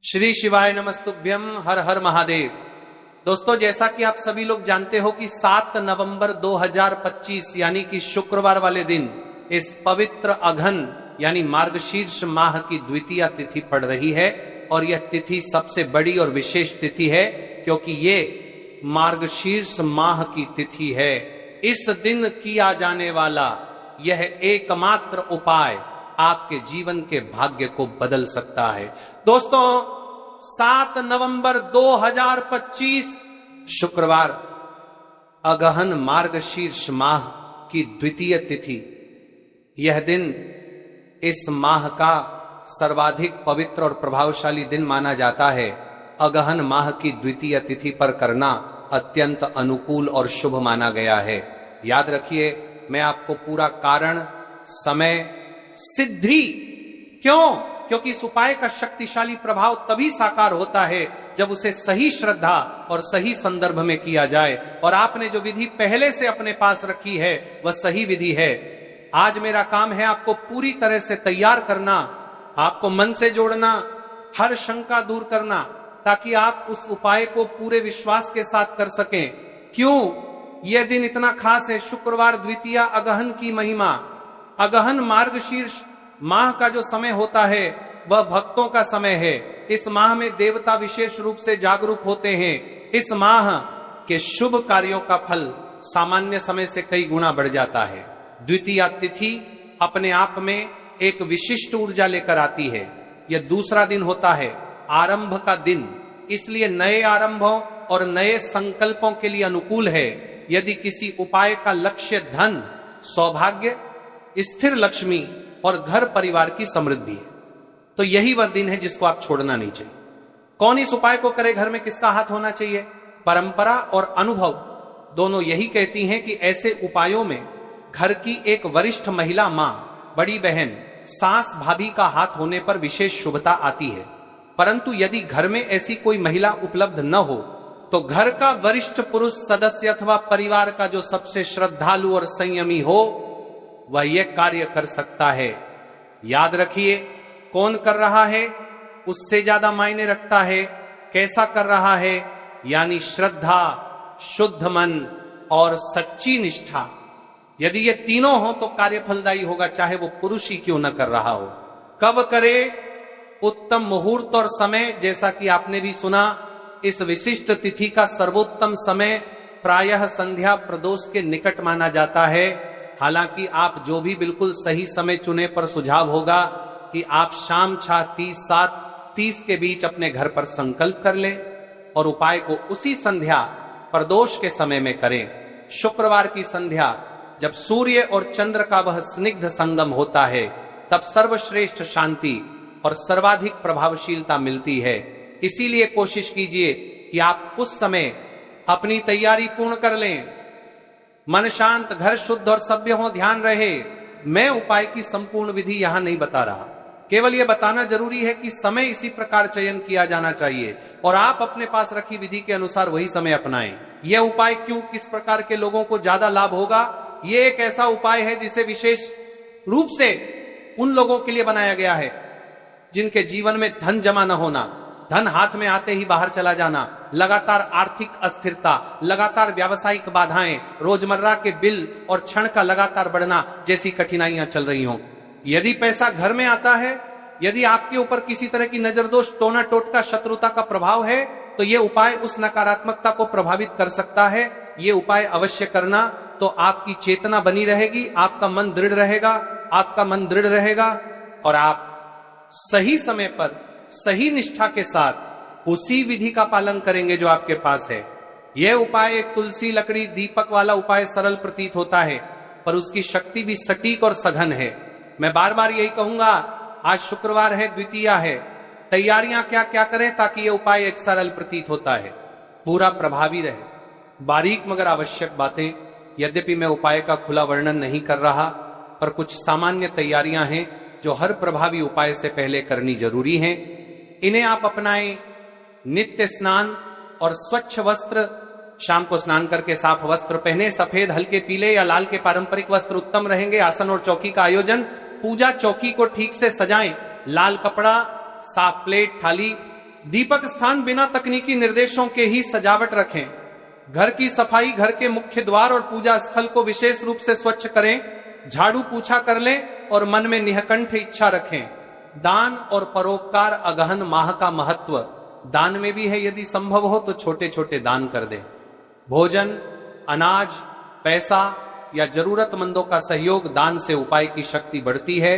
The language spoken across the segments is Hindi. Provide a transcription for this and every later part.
श्री शिवाय नमस्तुभ्यम। हर हर महादेव। दोस्तों, जैसा कि आप सभी लोग जानते हो कि 7 नवंबर 2025 यानी कि शुक्रवार वाले दिन इस पवित्र अघन यानी मार्गशीर्ष माह की द्वितीय तिथि पड़ रही है। और यह तिथि सबसे बड़ी और विशेष तिथि है क्योंकि ये मार्गशीर्ष माह की तिथि है। इस दिन किया जाने वाला यह एकमात्र उपाय आपके जीवन के भाग्य को बदल सकता है। दोस्तों, 7 नवंबर 2025 शुक्रवार अगहन मार्गशीर्ष माह की द्वितीय तिथि, यह दिन इस माह का सर्वाधिक पवित्र और प्रभावशाली दिन माना जाता है। अगहन माह की द्वितीय तिथि पर करना अत्यंत अनुकूल और शुभ माना गया है। याद रखिए, मैं आपको पूरा कारण, समय, सिद्धि, क्योंकि इस उपाय का शक्तिशाली प्रभाव तभी साकार होता है जब उसे सही श्रद्धा और सही संदर्भ में किया जाए। और आपने जो विधि पहले से अपने पास रखी है वह सही विधि है। आज मेरा काम है आपको पूरी तरह से तैयार करना, आपको मन से जोड़ना, हर शंका दूर करना, ताकि आप उस उपाय को पूरे विश्वास के साथ कर सकें। क्यों यह दिन इतना खास है? शुक्रवार द्वितीय अगहन की महिमा। अगहन मार्गशीर्ष माह का जो समय होता है वह भक्तों का समय है। इस माह में देवता विशेष रूप से जागरूक होते हैं। इस माह के शुभ कार्यों का फल सामान्य समय से कई गुना बढ़ जाता है। द्वितीय तिथि अपने आप में एक विशिष्ट ऊर्जा लेकर आती है। यह दूसरा दिन होता है, आरंभ का दिन, इसलिए नए आरंभों और नए संकल्पों के लिए अनुकूल है। यदि किसी उपाय का लक्ष्य धन, सौभाग्य, स्थिर लक्ष्मी और घर परिवार की समृद्धि है तो यही वह दिन है जिसको आप छोड़ना नहीं चाहिए। कौन इस उपाय को करे, घर में किसका हाथ होना चाहिए? परंपरा और अनुभव दोनों यही कहती हैं कि ऐसे उपायों में घर की एक वरिष्ठ महिला, मां, बड़ी बहन, सास, भाभी का हाथ होने पर विशेष शुभता आती है। परंतु यदि घर में ऐसी कोई महिला उपलब्ध न हो तो घर का वरिष्ठ पुरुष सदस्य अथवा परिवार का जो सबसे श्रद्धालु और संयमी हो वह यह कार्य कर सकता है। याद रखिए, कौन कर रहा है उससे ज्यादा मायने रखता है कैसा कर रहा है, यानी श्रद्धा, शुद्ध मन और सच्ची निष्ठा। यदि ये तीनों हो तो कार्य फलदायी होगा, चाहे वो पुरुष ही क्यों न कर रहा हो। कब करे? उत्तम मुहूर्त और समय, जैसा कि आपने भी सुना, इस विशिष्ट तिथि का सर्वोत्तम समय प्रायः संध्या प्रदोष के निकट माना जाता है। हालांकि आप जो भी बिल्कुल सही समय चुने पर सुझाव होगा कि आप शाम 6:30 7:30 के बीच अपने घर पर संकल्प कर लें और उपाय को उसी संध्या प्रदोष के समय में करें। शुक्रवार की संध्या जब सूर्य और चंद्र का वह स्निग्ध संगम होता है तब सर्वश्रेष्ठ शांति और सर्वाधिक प्रभावशीलता मिलती है। इसीलिए कोशिश कीजिए कि आप उस समय अपनी तैयारी पूर्ण कर लें। मन शांत, घर शुद्ध और सभ्य हो, ध्यान रहे। मैं उपाय की संपूर्ण विधि यहां नहीं बता रहा, केवल यह बताना जरूरी है कि समय इसी प्रकार चयन किया जाना चाहिए और आप अपने पास रखी विधि के अनुसार वही समय अपनाएं। यह उपाय क्यों, किस प्रकार के लोगों को ज्यादा लाभ होगा? यह एक ऐसा उपाय है जिसे विशेष रूप से उन लोगों के लिए बनाया गया है जिनके जीवन में धन जमा न होना, धन हाथ में आते ही बाहर चला जाना, लगातार आर्थिक अस्थिरता, लगातार व्यावसायिक बाधाएं, रोजमर्रा के बिल और क्षण का लगातार बढ़ना जैसी कठिनाइयां चल रही हों। यदि पैसा घर में आता है, यदि आपके ऊपर किसी तरह की नजर दोष, टोना टोटका, शत्रुता का प्रभाव है तो यह उपाय उस नकारात्मकता को प्रभावित कर सकता है। यह उपाय अवश्य करना, तो आपकी चेतना बनी रहेगी, आपका मन दृढ़ रहेगा और आप सही समय पर सही निष्ठा के साथ उसी विधि का पालन करेंगे जो आपके पास है। यह उपाय एक तुलसी लकड़ी दीपक वाला उपाय सरल प्रतीत होता है पर उसकी शक्ति भी सटीक और सघन है। मैं बार बार यही कहूंगा, आज शुक्रवार है, द्वितीय है, तैयारियां क्या क्या करें ताकि यह उपाय एक सरल प्रतीत होता है, पूरा प्रभावी रहे। बारीक मगर आवश्यक बातें, यद्यपि मैं उपाय का खुला वर्णन नहीं कर रहा, पर कुछ सामान्य तैयारियां हैं जो हर प्रभावी उपाय से पहले करनी जरूरी हैं। इन्हें आप अपनाएं। नित्य स्नान और स्वच्छ वस्त्र, शाम को स्नान करके साफ वस्त्र पहने, सफेद, हल्के पीले या लाल के पारंपरिक वस्त्र उत्तम रहेंगे। आसन और चौकी का आयोजन, पूजा चौकी को ठीक से सजाएं, लाल कपड़ा, साफ प्लेट, थाली, दीपक स्थान बिना तकनीकी निर्देशों के ही सजावट रखें। घर की सफाई, घर के मुख्य द्वार और पूजा स्थल को विशेष रूप से स्वच्छ करें। झाड़ू पूछा कर लें और मन में निःकंठ इच्छा रखें। दान और परोपकार अगहन माह का महत्व दान में भी है। यदि संभव हो तो छोटे छोटे दान कर दें। भोजन, अनाज, पैसा या जरूरतमंदों का सहयोग दान से उपाय की शक्ति बढ़ती है।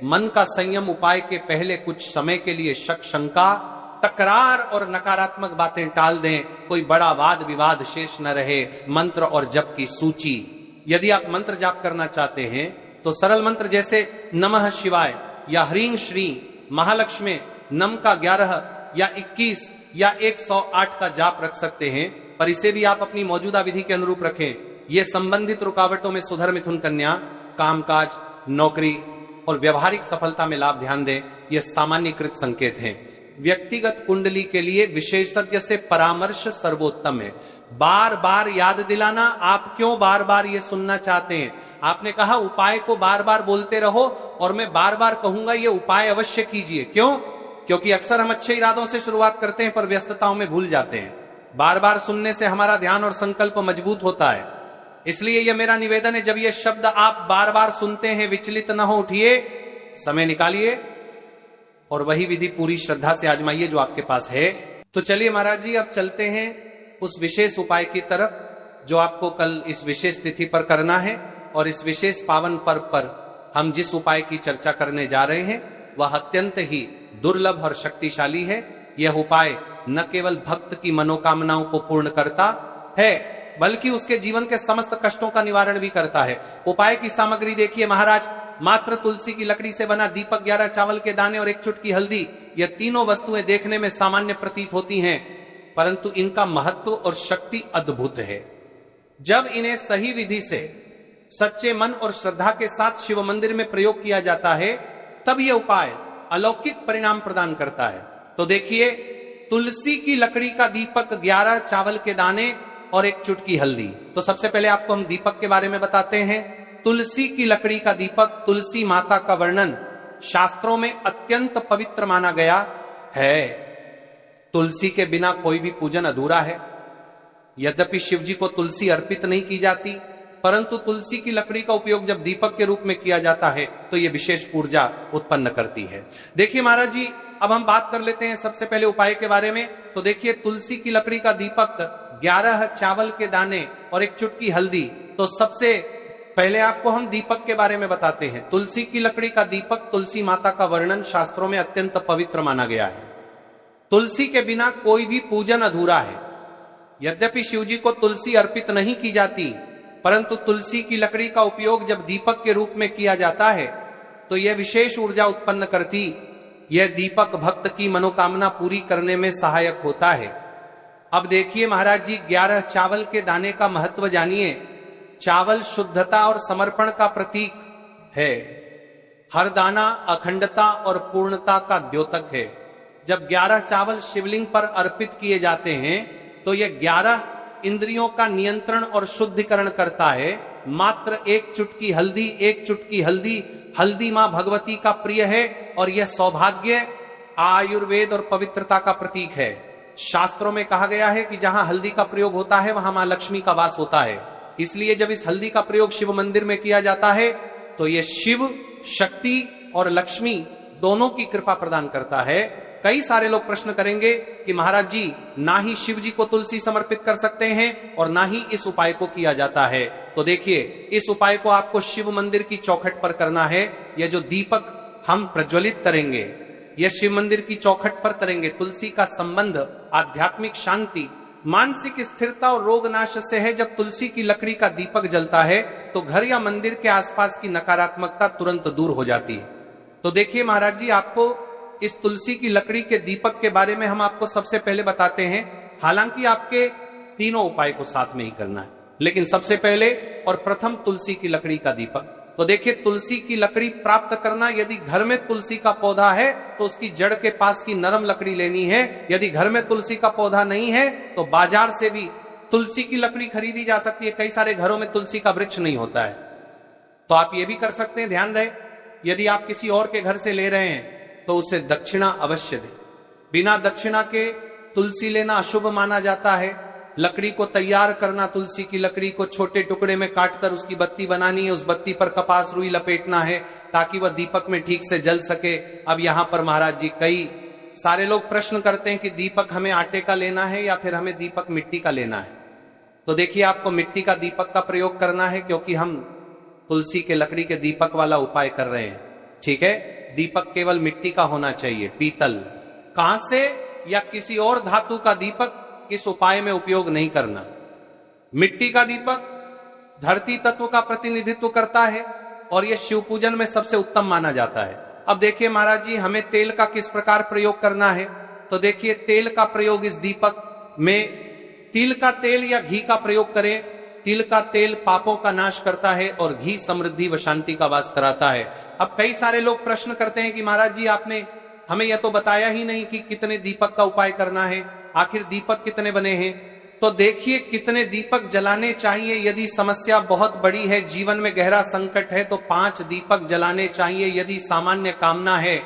मन का संयम उपाय के पहले कुछ समय के लिए शक, शंका, तकरार और नकारात्मक बातें टाल दें। कोई बड़ा वाद विवाद शेष न रहे। मंत्र और जप की सूची। यदि आप मंत्र जाप करना चाहते हैं तो सरल मंत्र जैसे नमः शिवाय या ह्रीं श्री महालक्ष्मी नम का 11 या 21 या 108 का जाप रख सकते हैं, पर इसे भी आप अपनी मौजूदा विधि के अनुरूप रखें। ये संबंधित रुकावटों में सुधर, मिथुन कन्या, कामकाज, नौकरी और व्यवहारिक सफलता में लाभ ध्यान दें। यह सामान्यकृत संकेत हैं। व्यक्तिगत कुंडली के लिए विशेषज्ञ से परामर्श सर्वोत्तम है। बार बार याद दिलाना। आप क्यों बार बार ये सुनना चाहते हैं? आपने कहा उपाय को बार बार बोलते रहो और मैं बार बार कहूंगा ये उपाय अवश्य कीजिए। क्यों? क्योंकि अक्सर हम अच्छे इरादों से शुरुआत करते हैं पर व्यस्तताओं में भूल जाते हैं। बार बार सुनने से हमारा ध्यान और संकल्प मजबूत होता है। इसलिए यह मेरा निवेदन है, जब ये शब्द आप बार बार सुनते हैं विचलित न हो उठिए, समय निकालिए और वही विधि पूरी श्रद्धा से आजमाइए जो आपके पास है। तो चलिए महाराज जी, अब चलते हैं उस विशेष उपाय की तरफ जो आपको कल इस विशेष तिथि पर करना है। और इस विशेष पावन पर्व पर हम जिस उपाय की चर्चा करने जा रहे हैं वह अत्यंत ही दुर्लभ और शक्तिशाली है। यह उपाय न केवल भक्त की मनोकामनाओं को पूर्ण करता है बल्कि उसके जीवन के समस्त कष्टों का निवारण भी करता है। उपाय की सामग्री देखिए महाराज। मात्र तुलसी की लकड़ी से बना दीपक, 11 चावल के दाने और 1 चुटकी हल्दी। यह तीनों वस्तुएं देखने में सामान्य प्रतीत होती हैं, परंतु इनका महत्व और शक्ति अद्भुत है। जब इन्हें सही विधि से सच्चे मन और श्रद्धा के साथ शिव मंदिर में प्रयोग किया जाता है तब यह उपाय अलौकिक परिणाम प्रदान करता है। तो देखिए, तुलसी की लकड़ी का दीपक, 11 चावल के दाने और 1 चुटकी हल्दी। तो सबसे पहले आपको हम दीपक के बारे में बताते हैं। तुलसी की लकड़ी का दीपक, तुलसी माता का वर्णन शास्त्रों में अत्यंत पवित्र माना गया है। तुलसी के बिना कोई भी पूजन अधूरा है। यद्यपि शिव जी को तुलसी अर्पित नहीं की जाती, परंतु तुलसी की लकड़ी का उपयोग जब दीपक के रूप में किया जाता है तो यह विशेष ऊर्जा उत्पन्न करती है। देखिए महाराज जी, अब हम बात कर लेते हैं सबसे पहले उपाय के बारे में। तो देखिए, तुलसी की लकड़ी का दीपक, 11 चावल के दाने और 1 चुटकी हल्दी। तो सबसे पहले आपको हम दीपक के बारे में बताते हैं। तुलसी की लकड़ी का दीपक, तुलसी माता का वर्णन शास्त्रों में अत्यंत पवित्र माना गया है। तुलसी के बिना कोई भी पूजन अधूरा है। यद्यपि शिव जी को तुलसी अर्पित नहीं की जाती, परंतु तुलसी की लकड़ी का उपयोग जब दीपक के रूप में किया जाता है तो यह विशेष ऊर्जा उत्पन्न करती। यह दीपक भक्त की मनोकामना पूरी करने में सहायक होता है। अब देखिए महाराज जी, 11 चावल के दाने का महत्व जानिए। चावल शुद्धता और समर्पण का प्रतीक है। हर दाना अखंडता और पूर्णता का द्योतक है। जब 11 चावल शिवलिंग पर अर्पित किए जाते हैं तो यह 11 इंद्रियों का नियंत्रण और शुद्धिकरण करता है। मात्र 1 चुटकी हल्दी, 1 चुटकी हल्दी, हल्दी मां भगवती का प्रिय है और यह सौभाग्य, आयुर्वेद और पवित्रता का प्रतीक है। शास्त्रों में कहा गया है कि जहां हल्दी का प्रयोग होता है वहां मां लक्ष्मी का वास होता है। इसलिए जब इस हल्दी का प्रयोग शिव मंदिर में किया जाता है तो यह शिव, शक्ति और लक्ष्मी दोनों की कृपा प्रदान करता है। कई सारे लोग प्रश्न करेंगे कि महाराज जी, ना ही शिव जी को तुलसी समर्पित कर सकते हैं और ना ही इस उपाय को किया जाता है। तो देखिए, इस उपाय को आपको शिव मंदिर की चौखट पर करना है। यह जो दीपक हम प्रज्वलित करेंगे यह शिव मंदिर की चौखट पर करेंगे। तुलसी का संबंध आध्यात्मिक शांति, मानसिक स्थिरता और रोग नाश से है। जब तुलसी की लकड़ी का दीपक जलता है तो घर या मंदिर के आसपास की नकारात्मकता तुरंत दूर हो जाती है। तो देखिए महाराज जी, आपको इस तुलसी की लकड़ी के दीपक के बारे में हम आपको सबसे पहले बताते हैं। हालांकि आपके तीनों उपाय को साथ में ही करना है, लेकिन सबसे पहले और प्रथम तुलसी की लकड़ी का दीपक। तो देखिए, तुलसी की लकड़ी प्राप्त करना, यदि घर में तुलसी का पौधा है तो उसकी जड़ के पास की नरम लकड़ी लेनी है। यदि घर में तुलसी का पौधा नहीं है तो बाजार से भी तुलसी की लकड़ी खरीदी जा सकती है। कई सारे घरों में तुलसी का वृक्ष नहीं होता है, तो आप ये भी कर सकते हैं। ध्यान दें, यदि आप किसी और के घर से ले रहे हैं तो उसे दक्षिणा अवश्य दें। बिना दक्षिणा के तुलसी लेना अशुभ माना जाता है। लकड़ी को तैयार करना, तुलसी की लकड़ी को छोटे टुकड़े में काटकर उसकी बत्ती बनानी है, उस बत्ती पर कपास रुई लपेटना है ताकि वह दीपक में ठीक से जल सके। अब यहां पर महाराज जी कई सारे लोग प्रश्न करते हैं कि दीपक हमें आटे का लेना है या फिर हमें दीपक मिट्टी का लेना है। तो देखिए, आपको मिट्टी का दीपक का प्रयोग करना है क्योंकि हम तुलसी के लकड़ी के दीपक वाला उपाय कर रहे हैं। ठीक है, दीपक केवल मिट्टी का होना चाहिए, पीतल, कांच से या किसी और धातु का दीपक इस उपाय में उपयोग नहीं करना। मिट्टी का दीपक धरती तत्व का प्रतिनिधित्व करता है और यह शिव पूजन में सबसे उत्तम माना जाता है। अब देखिए महाराज जी, हमें तेल का किस प्रकार प्रयोग करना है। तो देखिए, तेल का प्रयोग इस दीपक में तिल का तेल या घी का प्रयोग करें। तिल का तेल पापों का नाश करता है और घी समृद्धि व शांति का वास कराता है। अब कई सारे लोग प्रश्न करते हैं कि महाराज जी, आपने हमें यह तो बताया ही नहीं कि कितने दीपक का उपाय करना है, आखिर दीपक कितने बने हैं। तो देखिए, कितने दीपक जलाने चाहिए। यदि समस्या बहुत बड़ी है, जीवन में गहरा संकट है, तो 5 दीपक जलाने चाहिए। यदि सामान्य कामना है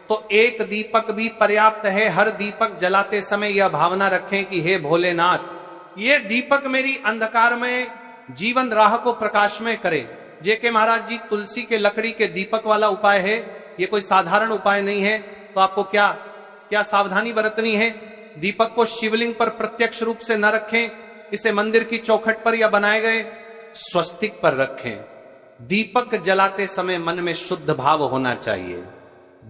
तो 1 दीपक भी पर्याप्त है। हर दीपक जलाते समय यह भावना रखें कि हे भोलेनाथ, ये दीपक मेरी अंधकारमय जीवन राह को प्रकाशमय करे। जेके महाराज जी, तुलसी के लकड़ी के दीपक वाला उपाय है, ये कोई साधारण उपाय नहीं है। तो आपको क्या क्या सावधानी बरतनी है। दीपक को शिवलिंग पर प्रत्यक्ष रूप से न रखें, इसे मंदिर की चौखट पर या बनाए गए स्वस्तिक पर रखें। दीपक जलाते समय मन में शुद्ध भाव होना चाहिए।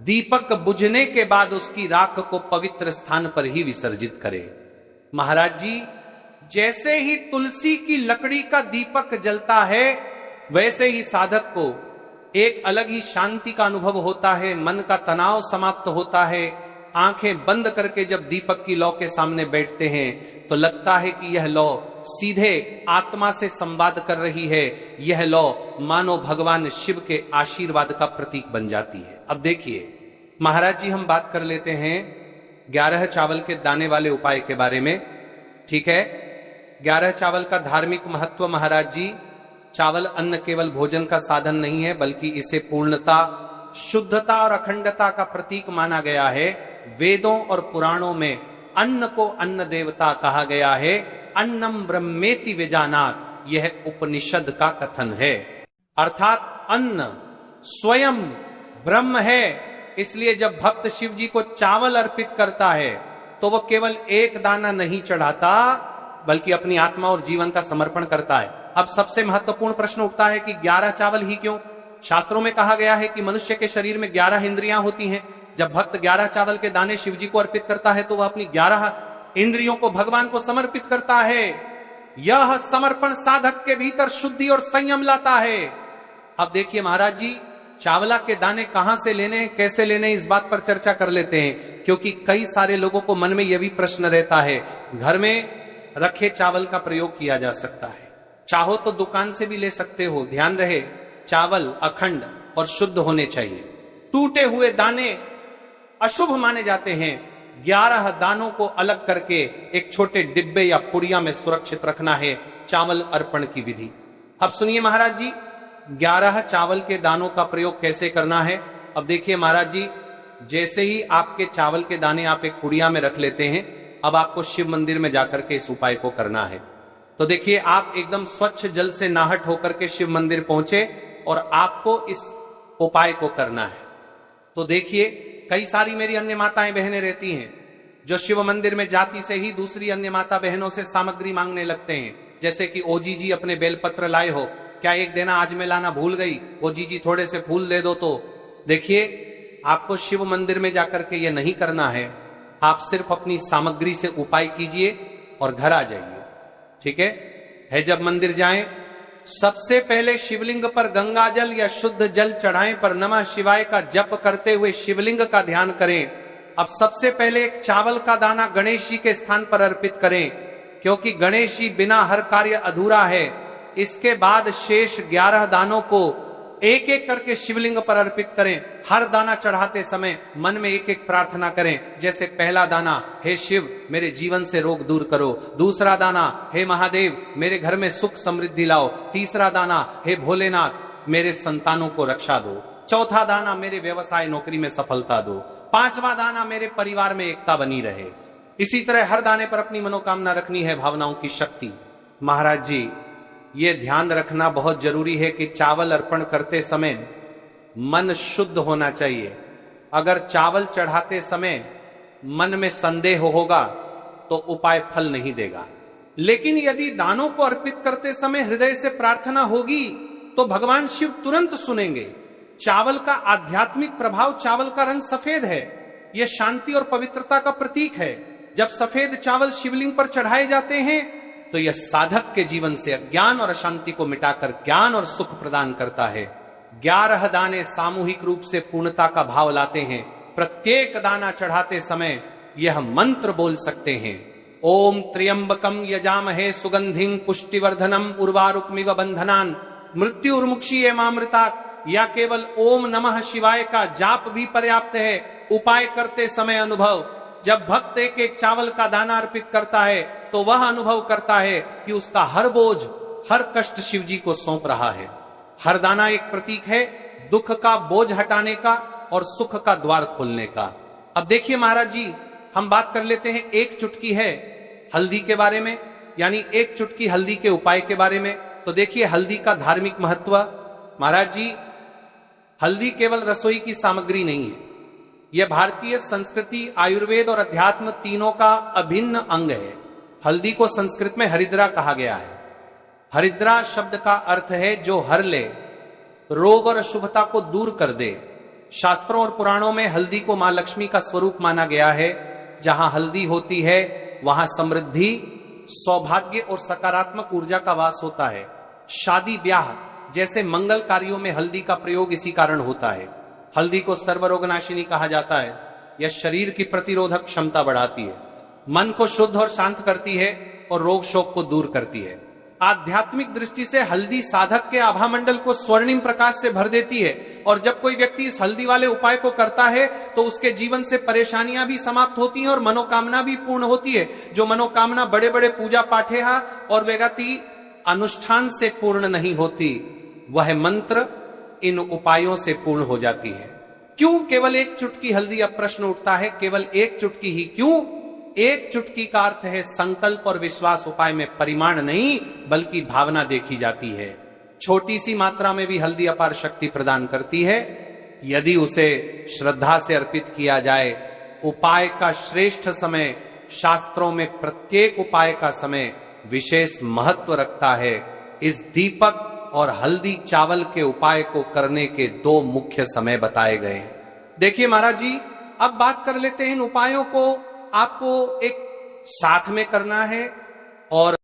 दीपक बुझने के बाद उसकी राख को पवित्र स्थान पर ही विसर्जित करें। महाराज जी, जैसे ही तुलसी की लकड़ी का दीपक जलता है, वैसे ही साधक को एक अलग ही शांति का अनुभव होता है, मन का तनाव समाप्त होता है। आंखें बंद करके जब दीपक की लौ के सामने बैठते हैं तो लगता है कि यह लौ सीधे आत्मा से संवाद कर रही है। यह लौ मानो भगवान शिव के आशीर्वाद का प्रतीक बन जाती है। अब देखिए महाराज जी, हम बात कर लेते हैं 11 चावल के दाने वाले उपाय के बारे में। ठीक है, 11 चावल का धार्मिक महत्व। महाराज जी, चावल अन्न केवल भोजन का साधन नहीं है, बल्कि इसे पूर्णता, शुद्धता और अखंडता का प्रतीक माना गया है। वेदों और पुराणों में अन्न को अन्न देवता कहा गया है। अन्नम ब्रह्मेति विजानात, यह उपनिषद का कथन है। अर्थात अन्न स्वयं ब्रह्म है। इसलिए जब भक्त शिव जी को चावल अर्पित करता है तो वह केवल एक दाना नहीं चढ़ाता, बल्कि अपनी आत्मा और जीवन का समर्पण करता है। अब सबसे महत्वपूर्ण प्रश्न उठता है कि 11 चावल ही क्यों। शास्त्रों में कहा गया है कि मनुष्य के शरीर में 11 इंद्रियां होती हैं। जब भक्त 11 चावल के दाने शिव जी को अर्पित करता है तो वह अपनी 11 इंद्रियों को भगवान को समर्पित करता है। यह समर्पण साधक के भीतर शुद्धि और संयम लाता है। अब देखिए महाराज जी, चावला के दाने कहां से लेने हैं, कैसे लेने हैं, इस बात पर चर्चा कर लेते हैं। क्योंकि कई सारे लोगों को मन में यह भी प्रश्न रहता है। घर में रखे चावल का प्रयोग किया जा सकता है, चाहो तो दुकान से भी ले सकते हो। ध्यान रहे, चावल अखंड और शुद्ध होने चाहिए। टूटे हुए दाने अशुभ माने जाते हैं। 11 दानों को अलग करके एक छोटे डिब्बे या पुड़िया में सुरक्षित रखना है चावल अर्पण की विधि। अब सुनिए महाराज जी, 11 चावल के दानों का प्रयोग कैसे करना है। अब देखिए महाराज जी, जैसे ही आपके चावल के दाने आप एक पुड़िया में रख लेते हैं, अब आपको शिव मंदिर में जाकर के इस उपाय को करना है। तो देखिए, आप एकदम स्वच्छ जल से नाहट होकर के शिव मंदिर पहुंचे और आपको इस उपाय को करना है। तो देखिए, कई सारी मेरी अन्य माताएं बहनें रहती हैं जो शिव मंदिर में जाती से ही दूसरी अन्य माता बहनों से सामग्री मांगने लगते हैं। जैसे कि ओजी जी अपने बेलपत्र लाए हो, क्या एक देना आज मैं लाना भूल गई, ओजी जी थोड़े से फूल दे दो। तो देखिए, आपको शिव मंदिर में जाकर के ये नहीं करना है। आप सिर्फ अपनी सामग्री से उपाय कीजिए और घर आ जाइए। ठीक है, जब मंदिर जाएं, सबसे पहले शिवलिंग पर गंगा जल या शुद्ध जल चढ़ाएं, पर नमः शिवाय का जप करते हुए शिवलिंग का ध्यान करें। अब सबसे पहले एक चावल का दाना गणेश जी के स्थान पर अर्पित करें, क्योंकि गणेश जी बिना हर कार्य अधूरा है। इसके बाद शेष 11 दानों को एक एक करके शिवलिंग पर अर्पित करें। हर दाना चढ़ाते समय मन में एक एक प्रार्थना करें। जैसे पहला दाना, हे शिव मेरे जीवन से रोग दूर करो। दूसरा दाना, हे महादेव मेरे घर में सुख समृद्धि लाओ। तीसरा दाना, हे भोलेनाथ मेरे संतानों को रक्षा दो। चौथा दाना, मेरे व्यवसाय नौकरी में सफलता दो। 5वां दाना मेरे परिवार में एकता बनी रहे। इसी तरह हर दाने पर अपनी मनोकामना रखनी है, भावनाओं की शक्ति। महाराज जी, ये ध्यान रखना बहुत जरूरी है कि चावल अर्पण करते समय मन शुद्ध होना चाहिए। अगर चावल चढ़ाते समय मन में संदेह होगा तो उपाय फल नहीं देगा। लेकिन यदि दानों को अर्पित करते समय हृदय से प्रार्थना होगी तो भगवान शिव तुरंत सुनेंगे। चावल का आध्यात्मिक प्रभाव, चावल का रंग सफेद है, यह शांति और पवित्रता का प्रतीक है। जब सफेद चावल शिवलिंग पर चढ़ाए जाते हैं तो यह साधक के जीवन से अज्ञान और अशांति को मिटाकर ज्ञान और सुख प्रदान करता है। 11 दाने सामूहिक रूप से पूर्णता का भाव लाते हैं। प्रत्येक दाना चढ़ाते समय यह मंत्र बोल सकते हैं, ओम त्र्यंबकम यजामहे सुगंधिं पुष्टिवर्धनम उर्वारुकमिव बंधनान मृत्युर्मुक्षीये मामृतात्। या केवल ओम नमः शिवाय का जाप भी पर्याप्त है। उपाय करते समय अनुभव, जब भक्त एक एक चावल का दाना अर्पित करता है तो वह अनुभव करता है कि उसका हर बोझ, हर कष्ट शिव जी को सौंप रहा है। हर दाना एक प्रतीक है दुख का बोझ हटाने का और सुख का द्वार खोलने का। अब देखिए महाराज जी, हम बात कर लेते हैं एक चुटकी है हल्दी के बारे में, यानी एक चुटकी हल्दी के उपाय के बारे में। तो देखिए हल्दी का धार्मिक महत्व। महाराज जी, हल्दी केवल रसोई की सामग्री नहीं है, यह भारतीय संस्कृति, आयुर्वेद और अध्यात्म तीनों का अभिन्न अंग है। हल्दी को संस्कृत में हरिद्रा कहा गया है। हरिद्रा शब्द का अर्थ है जो हर ले, रोग और अशुभता को दूर कर दे। शास्त्रों और पुराणों में हल्दी को मां लक्ष्मी का स्वरूप माना गया है। जहां हल्दी होती है वहां समृद्धि, सौभाग्य और सकारात्मक ऊर्जा का वास होता है। शादी ब्याह जैसे मंगल कार्यों में हल्दी का प्रयोग इसी कारण होता है। हल्दी को सर्वरोगनाशिनी कहा जाता है। यह शरीर की प्रतिरोधक क्षमता बढ़ाती है, मन को शुद्ध और शांत करती है और रोग शोक को दूर करती है। आध्यात्मिक दृष्टि से हल्दी साधक के आभा मंडल को स्वर्णिम प्रकाश से भर देती है। और जब कोई व्यक्ति इस हल्दी वाले उपाय को करता है तो उसके जीवन से परेशानियां भी समाप्त होती हैं और मनोकामना भी पूर्ण होती है। जो मनोकामना बड़े बड़े पूजा पाठे और व्यक्ति अनुष्ठान से पूर्ण नहीं होती, वह मंत्र इन उपायों से पूर्ण हो जाती है। क्यों केवल एक चुटकी हल्दी? अब प्रश्न उठता है, केवल एक चुटकी ही क्यों? एक चुटकी का अर्थ है संकल्प और विश्वास। उपाय में परिमाण नहीं बल्कि भावना देखी जाती है। छोटी सी मात्रा में भी हल्दी अपार शक्ति प्रदान करती है यदि उसे श्रद्धा से अर्पित किया जाए। उपाय का श्रेष्ठ समय, शास्त्रों में प्रत्येक उपाय का समय विशेष महत्व रखता है। इस दीपक और हल्दी चावल के उपाय को करने के 2 मुख्य समय बताए गए। देखिए महाराज जी, अब बात कर लेते हैं इन उपायों को आपको एक साथ में करना है और